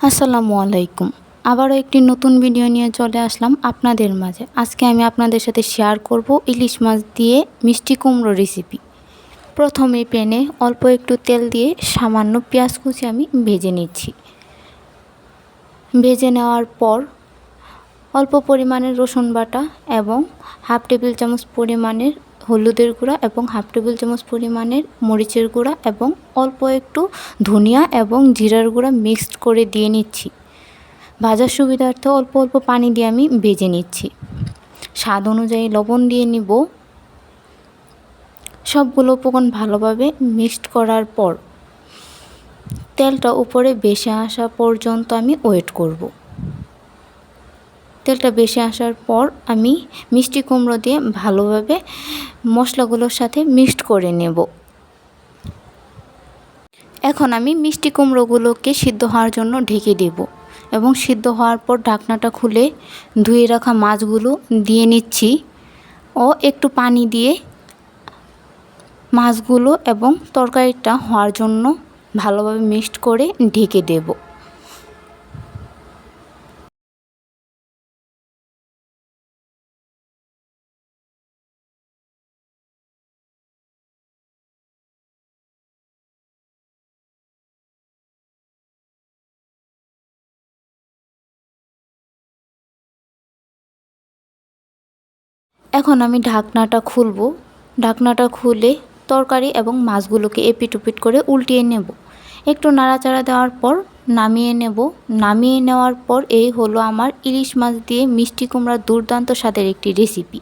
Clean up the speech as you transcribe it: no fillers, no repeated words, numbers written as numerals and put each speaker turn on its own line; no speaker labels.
আসসালামু আলাইকুম। আবারও একটি নতুন ভিডিও নিয়ে চলে আসলাম আপনাদের মাঝে। আজকে আমি আপনাদের সাথে শেয়ার করব ইলিশ মাছ দিয়ে মিষ্টি কুমড়ো রেসিপি। প্রথমে প্যানে অল্প একটু তেল দিয়ে সামান্য পেঁয়াজ কুচি আমি ভেজে নিচ্ছি। ভেজে নেওয়ার পর অল্প পরিমাণের রসুন বাটা এবং হাফ টেবিল চামচ পরিমাণের হলুদের গুঁড়া এবং হাফ টেবিল চামচ পরিমাণের মরিচের গুঁড়া এবং অল্প একটু ধনিয়া এবং জিরার গুঁড়া মিক্সড করে দিয়ে নিচ্ছি। ভাজার সুবিধার্থে অল্প অল্প পানি দিয়ে আমি ভেজে নিচ্ছি। স্বাদ অনুযায়ী লবণ দিয়ে নিব। সবগুলো উপকরণ ভালোভাবে মিক্সড করার পর তেলটা উপরে ভেসে আসা পর্যন্ত আমি ওয়েট করব। তেলটা ভেসে আসার পর আমি মিষ্টি কুমড়ো দিয়ে ভালোভাবে মশলাগুলোর সাথে মিক্সড করে নেব। এখন আমি মিষ্টি কুমড়োগুলোকে সিদ্ধ হওয়ার জন্য ঢেকে দেব এবং সিদ্ধ হওয়ার পর ঢাকনাটা খুলে ধুয়ে রাখা মাছগুলো দিয়ে নিচ্ছি ও একটু পানি দিয়ে মাছগুলো এবং তরকারিটা হওয়ার জন্য ভালোভাবে মিক্সড করে ঢেকে দেব। এখন আমি ঢাকনাটা খুলব। ঢাকনাটা খুলে তরকারি এবং মাছগুলোকে এপিট ওপিট করে উল্টিয়ে নেব। একটু নাড়াচাড়া দেওয়ার পর নামিয়ে নেব। নামিয়ে নেওয়ার পর এই হলো আমার ইলিশ মাছ দিয়ে মিষ্টি কুমড়ার দুর্দান্ত স্বাদের একটি রেসিপি।